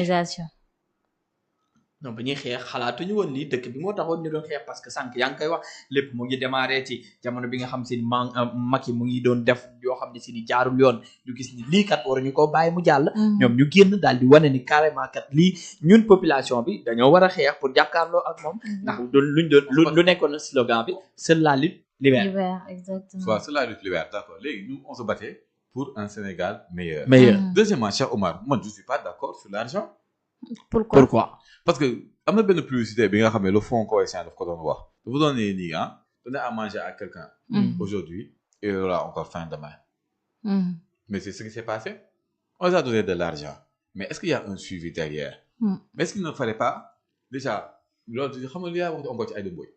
indemnisation. non ba ñuy xeex xalaatuñu woon lii dëkk bi moo taxoon ñu doon xeex parce que sànq yaa ngi koy wax lépp mu ngi démarré ci jamono bi nga xam si ni Macky mu ngi doon def yoo xam ne si ni jaarul yoon ñu gis ni lii kat waruñu koo bàyyi mu jàll. ñoom ñu génn daal di wane ni carrément kat lii ñun population bi dañoo war a xeex pour jàkkaarloo ak moom. ndax lu nekkoon slogan bi seule la lutte libère. Exactement. soit seule la lutte libère d'accord léegi nous on se battait pour un Sénégal meilleur. Deuxièmement, cher Omar, moi je suis pas d'accord sur l'argent. Pourquoi? Parce que am na benn publicité bi nga xam ne le fonds cohérent daf ko doon wax dafa doon ne nii donner à manger à quelqu'un aujourd'hui et il aura encore faim demain. Mais c'est ce qui s'est passé. On les a donné de l'argent mais est-ce qu'il y a un suivi derrière? Mais est-ce qu'il ne fallait pas déjà loolu xam nga li yaa wax encore ci Aïda Mbodj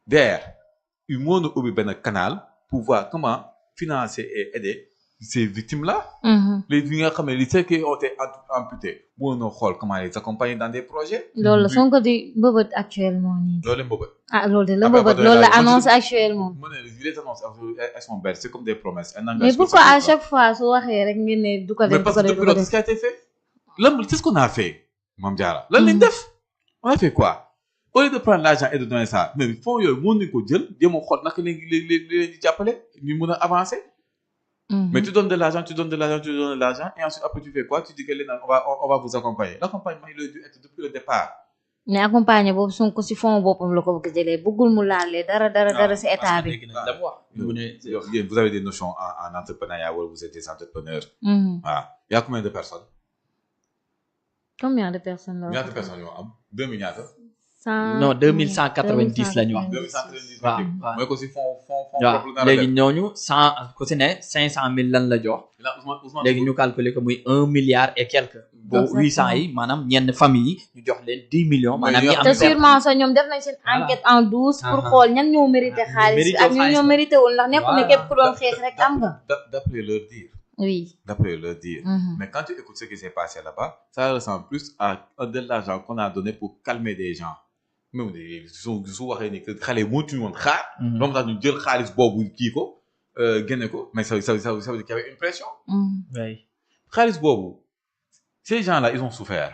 derrière il moo na ubbi benn canal pour voir comment financer et aider ces victimes-là. Les nga xam ne ceux qui ont été amputés mën na xool comment les accompagner dans des projets. loolu la Sonko di mbëbët actuellement nii. loolu la mbëbët. loolu de la mbëbët loolu la annonce actuellement. mu ne les annonces elles sont belles c'est comme des promesses. mais pourquoi à chaque fois su waxee rek ngeen ne du ko def mais parce que depuis lors ce qui a été fait lan c'est ce qu'on a fait Mame Diarra lan lañ def on a fait quoi au lieu de prendre l'argent et de donner ça mais fonds yooyu mën nañu ko jël jéem a xool naka léegi leen di jàppale ñu mën a avancer. Mais tu donnes de l'argent et ensuite après tu fais quoi? Tu dis que on va vous accompagner. L'accompagnement il a dû être depuis le départ. mais accompagner boobu Sonko si fond boppam la ko bëgg jëlee bëggul mu laalee dara si état bi. Vous avez des notions en entrepreneuriat wala vous êtes des entrepreneurs. Il y a combien de personnes? Combien de personnes la. ñaata personnes yoo am 2 milliards. non 2190 la ñu wax. 2190 waaw mooy ko si fond. waaw léegi ñooñu 100 ku si ne 500000 lan la jox. léegi ñu calculer que muy 1 milliard et quelque. boo 800 yi maanaam ñenn famille yi ñu jox leen 10 millions. maanaam ñi am te sûrement sax ñoom def nañ seen enquête en douce. pour xool ñan ñoo mérité xaalis ak ñan ñoo mérité wul ndax nekkul ne képp ku doon xeex rek am nga. d'après leur dire. Oui. D'après leur dire. Mais quand tu écoutes ce qui s'est passé là-bas, ça ressemble plus à de l'argent qu'on a donné pour calmer des gens. Même su waxee ni que xale yi mënatuñu woon xaar. donc tax ñu jël xaalis boobu kii ko génne ko mais ça veut dire qu'il y avait une pression. xaalis boobu ces gens-là ils ont souffert.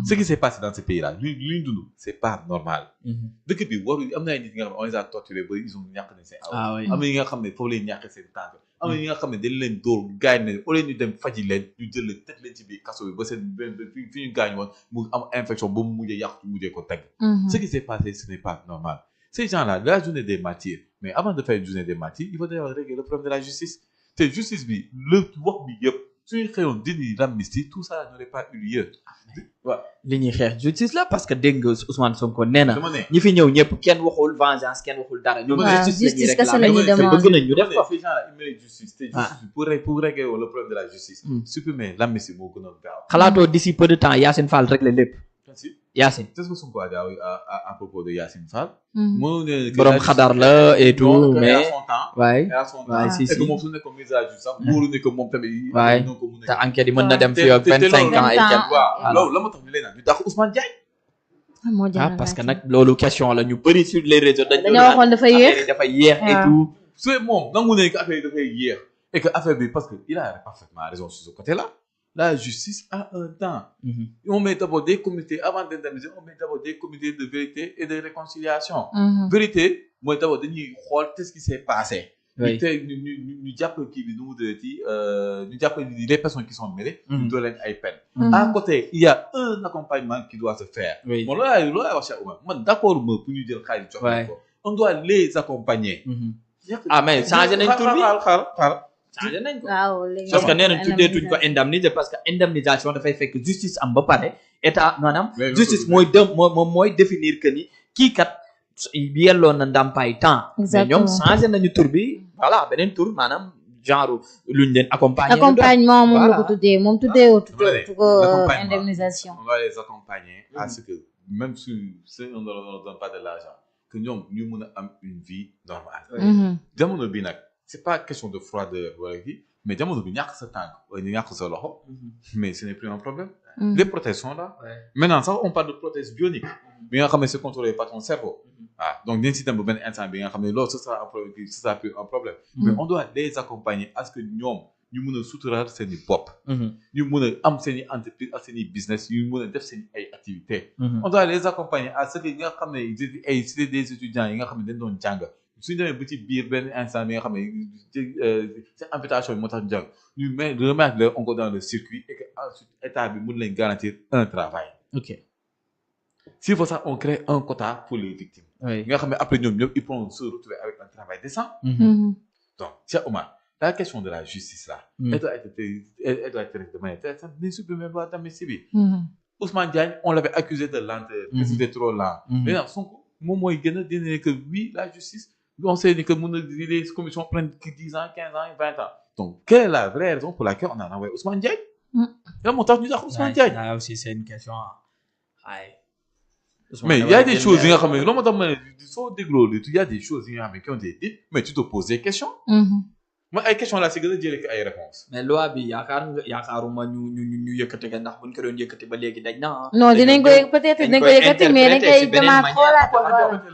Ce qui s'est passé dans ce pays-là li ñu dund c'est pas normal. dëkk bi warul am na ay nit ñi nga xam ne on les a torturés ba ils ont ñàkk nañ seen aw. am na ñi nga xam ne foofu leen ñàkk seen tànk. am na ñi nga xam ne dañ leen dóor gaañ ne au lieu ñu dem faji leen ñu jël leen teg leen ci biir kaso bi ba seen fi ñu gaañ woon mu am infection ba mu mujjee yàqu mujjee ko teg. Ce qui s'est passé ce n'est pas normal. Ces gens-là la journée des martyrs mais avant de faire une journée des martyrs il faut d'ailleurs régler le problème de la justice te justice bi le wax bi yëpp suñu xëyoon dindi l'amnistie tout ça n'aurait pas eu lieu. waaw li ñuy xeex justice la parce que dégg nga Ousmane Sonko nee na ñi fi ñëw ñëpp kenn waxul vengeance kenn waxul dara. ñoom justice kese la ñuy demandé bëgg nañ ñu def ko. ces gens-là ils méritent justice te justice pour régler le problème de la justice. supprimer l'amnistie moo gën a gaaw. xalaatoo d'ici peu de temps Yacine Fall régler lépp. Yacine. C'est ce que Sonko a dit à propos de Yacine Fall. borom xadar la et tout mais. waaye si et que moom su nekkoon mise à jour sax wóoru ne que moom tamit. waaye te enquête yi mën na dem fii ak 25 ans et quelque. waaw loolu la ma tax ñu leen naan ñu tax Ousmane Diagne. parce que nag loolu question la ñu bëri sur les réseaux. dañoo waxoon dafa yéex dafa yéex et tout. su moom nangu ne que affaire yi dafay yéex et que affaire bi parce que il a parfaitement raison sur ce côté-là. La justice a un temps. On met d'abord des comités avant d'indemniser on met d'abord des comités de vérité et de réconciliation. Vérité mooy d'abord dañuy xool qu'est-ce qui s'est passé. ñu tey ñu jàpp kii bi nu mu dëati ñu jàpp les personnes qui sont mêlées. ñu doon leen ay peine. À côté il y a un accompagnement qui doit se faire. bon loolu laay wax Cheikh Oumar man d'accord ma pour ñu jël xaalis jox ko. On doit les accompagner. mais changé nañ tur bi changé nañ ko parce que nee nañ tuddeetuñ ko indemniser parce que indemnisation dafay fekk justice am ba pare état maanaam justice mooy définir que ni kii kat yelloon na ndàmpaay temps mais ñoom changé nañu tur bi voilà beneen tur maanaam genre luñ leen accompagnement moom la ko tuddee moom tuddee ko indemnisation on va les accompagner à ce que même si on ne leur donne pas de l'argent que ñoom ñu mën a am une vie normale jamono bi nag c'est pas question de froideur wala kii mais jamono bi ñàkk sa tànk wala ñàkk sa loxo mais ce n'est plus un problème. Les prothèses sont là. Maintenant sax on parle de prothèse bionique. bi nga xam ne c'est contrôlé par ton cerveau. donc dinañ si dem ba benn instant bi nga xam ne loolu ce sera plus un problème. mais on doit les accompagner à ce que ñoom ñu mën a suturaal seen i bopp. ñu mën a am seen i entreprise ak seen i business ñu mën a def seen ay activités. On doit les accompagner à ce que nga xam ne ay c'est des étudiants yi nga xam ne dañ doon jàng suñu demee ba ci biir benn instant bi nga xam ne seen invitation bi moo tax ñu jàng ñu remettre leen encore dans le circuit et que ensuite état bi mën leen garantir un travail. ok s'il faut ça on crée un quota pour les victimes. nga xam ne après ñoom ñëpp ils pourront se retrouver avec un travail décent. Donc Cheikh Omar la question de la justice là. elle doit être traitée de manière très simple dañuy supprimer loi d'amnistie bi. Ousmane Diagne on l'avait accusé de lenteur. que c'était trop lent. Maintenant Sonko moom mooy gën a dina que oui la justice on sait que mën na les commissions prennent 10 ans 15 ans 20 ans. Donc quelle est la vraie raison pour laquelle on a envoyé Ousmane Diagne. lan moo tax ñu tax Ousmane Diagne. là aussi c'est une question mais il y a des choses yi nga xam ne loolu moo tax ma ne soo dégloo li il y a des choses yi nga xam ne qui ont été dites mais tu te poses des questions. mooy ay questions là si gën a jëlee ko ay réponses. mais loi bi yaakaaruma ñu yëkkati nga ndax buñ ko doon yëkkati ba léegi dañ na. non dinañ ko peut-être dinañ ko yëkkati mais dañ koy demaat xoolaat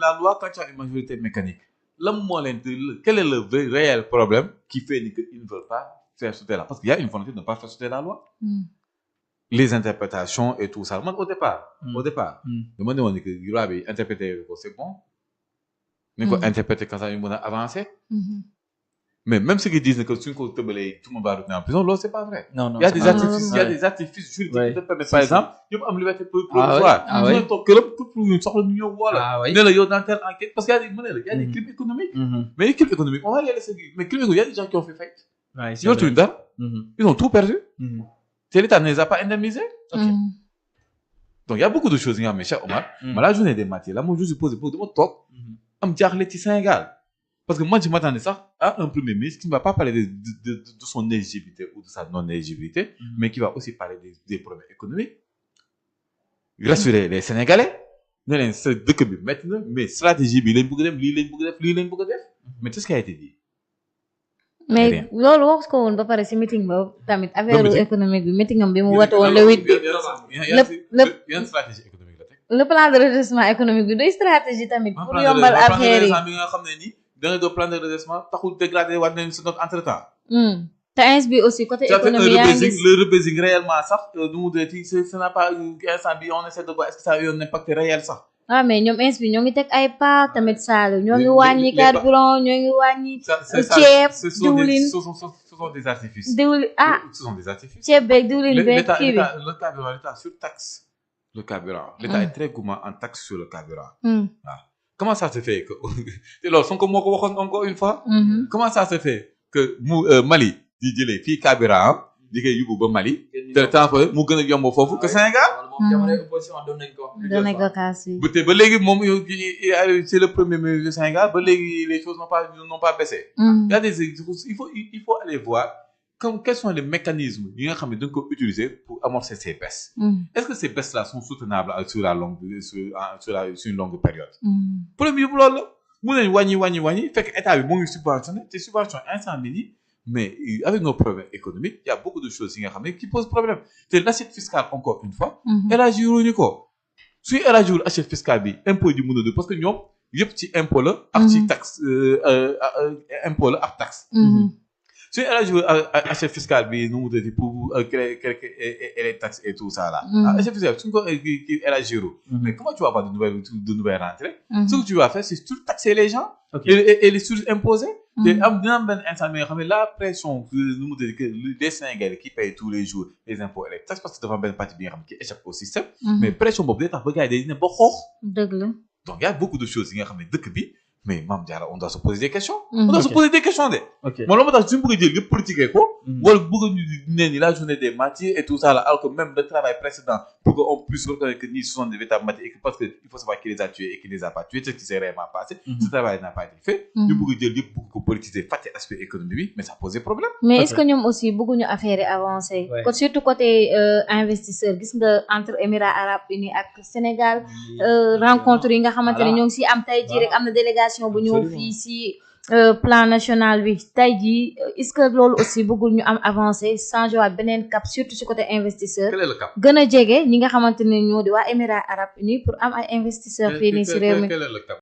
la loi quand tu as une majorité mécanique lan moo leen quel est le vrai réel problème qui fait ni que ils ne veulent pas faire sauter la parce qu'il y a une volonté de ne pas faire sauter la loi. Les interprétations et tout ça man au départ dama ne woon ni que loi bi interprété ko c'est bon ni ko interprété quand ça ñu mën a avancer. Mais même ceux qui disent que suñ ko tëbalee tout le monde va retourner en prison loolu c'est pas vrai. Non, il y a des artifices juridiques qui te permettent par exemple ñëpp am liberté provisoire. ñu toog këram pour ñu soxla ñu ñëw wala. ne la yow dans telle enquête parce que y a des crimes économiques. mais les crimes économiques on va les laisser mais crimes économiques il y a des gens qui ont fait faillite. yortuñu dara. ils ont tout perdu. te l'État ne les a pas indemnisés. Donc il y a beaucoup de choses yi nga xam ne Cheikh Omar. ma la journée des martyrs là moo juste posé pour dama toog am jaaxle ci Sénégal. Parce que moi, je m'attendais ça à un premier ministre qui ne va pas parler de son éligibilité ou de sa non-éligibilité, mais qui va aussi parler des problèmes économiques. Rassurer les Sénégalais. Ne leen sa dëkk bi métti na mais stratégie bi lañ bëgg dem lii lañ bëgg def lii lañ bëgg def mais tout ce qui a été dit. mais loolu wax ko woon ba pare si meeting ba tamit affaire économique bi meeting am bi mu woote woon le 8 bi. yan stratégie économique la teg. le plan de redressement économique bi doy stratégie tamit. pour yombal affaire yi bi nga xam ne nii. dans le plan de redressement taxul dégradé waat nañu sa notre entre-temps. te ins bi aussi côté économie yaa ngi le rebasing réellement sax nu mu deeti ça n'a pas instant bi on essaie de voir est-ce que ça a eu un impact réel sax. ah mais ñoom ins bi ñoo ngi teg ay pas tamit saalu ñoo ngi wàññi carburant ñoo ngi wàññi. ceeb diwlin ce sont des artifices. Ce sont des artifices. ceeb beeg diwlin beeg kii bi le carburant l'État surtaxe le carburant. l'État est très gourmand en taxe sur le carburant. waaw. Comment ça se fait que loolu Sonko moo ko waxoon encore une fois. Comment ça se fait que Mali di jëlee fii carburant di koy yóbbu ba Mali. te transport mu gën a yomb foofu que Sénégal. doon nañ ko kaas bi. te ba léegi moom c'est le premier ministre du Sénégal ba léegi les choses n'ont pas baissé. Il y a des il faut aller voir quels sont les mécanismes yi nga xam ne dañ ko utiliser pour amorcer ces baisses. Est-ce que ces baisses là sont soutenables sur une longue période. Problème yëpp loolu la mun nañu wàññi fekk état bi moo ngi subventionné te subvention instant bi nii mais avec nos problèmes économiques il y a beaucoup de choses yi nga xam ne qui posent problème te l'assiette fiscale encore une fois. élargiruñu ko suy élargir assiette fiscale bi impôt di mën a dugg parce que ñoom yëpp ci impôt la. ak ci taxe impôt la ak taxe. suñu élargir assiette fiscale bi nu mu tuddati pour créer les taxes et tout ça là. assiette fiscale suñu ko élargir mais comment tu vas avoir de nouvelles rentrées. Ce que tu vas faire c'est surtaxer les gens. et les surimposer. te dina am benn instant bi nga xam ne la pression nu mu tuddati que les Sénégalais qui payent tous les jours les impôts et les taxes parce que dafa am benn partie bi nga xam ne qui échappe au système. mais pression boobu day tax ba gars yi day ne ba xoox. dëgg la. donc il y a beaucoup de choses yi nga xam ne dëkk bi. mais Mame Diarra on doit se poser des questions. on doit se poser des questions de. moom la moo tax suñu bëgg a jël yëpp politiquer ko. wala bëgg ñu ne ni la journée des martyrs et tout ça là alors que même le travail précédent pour que on puisse reconnaître que ni ce sont des véritables martyrs et que parce que il faut savoir qui les a tués et qui les a pas tués ce qui s'est réellement passé. Ce travail n'a pas été fait. ñu bëgg a jël yëpp bëgg ko politiser fàtte aspect économique bi mais ça pose problème. mais est-ce que ñoom aussi bëgguñu affaire yi avancer. surtout côté investisseur gis nga entre Émirats Arabes Unis ak Sénégal rencontre yi nga xamante ne ñoo ngi si am tey jii rek am na délégation bu ñëw fii si plan national bi tey jii est-ce que loolu aussi bëggul ñu am avancé changé waat beneen cap surtout si côté investisseur. quel est le cap gën a jege ñi nga xamante ne ñoo di waa Émirats Arabes Unis pour am ay investisseurs fii nii si réew mi. quel est le cap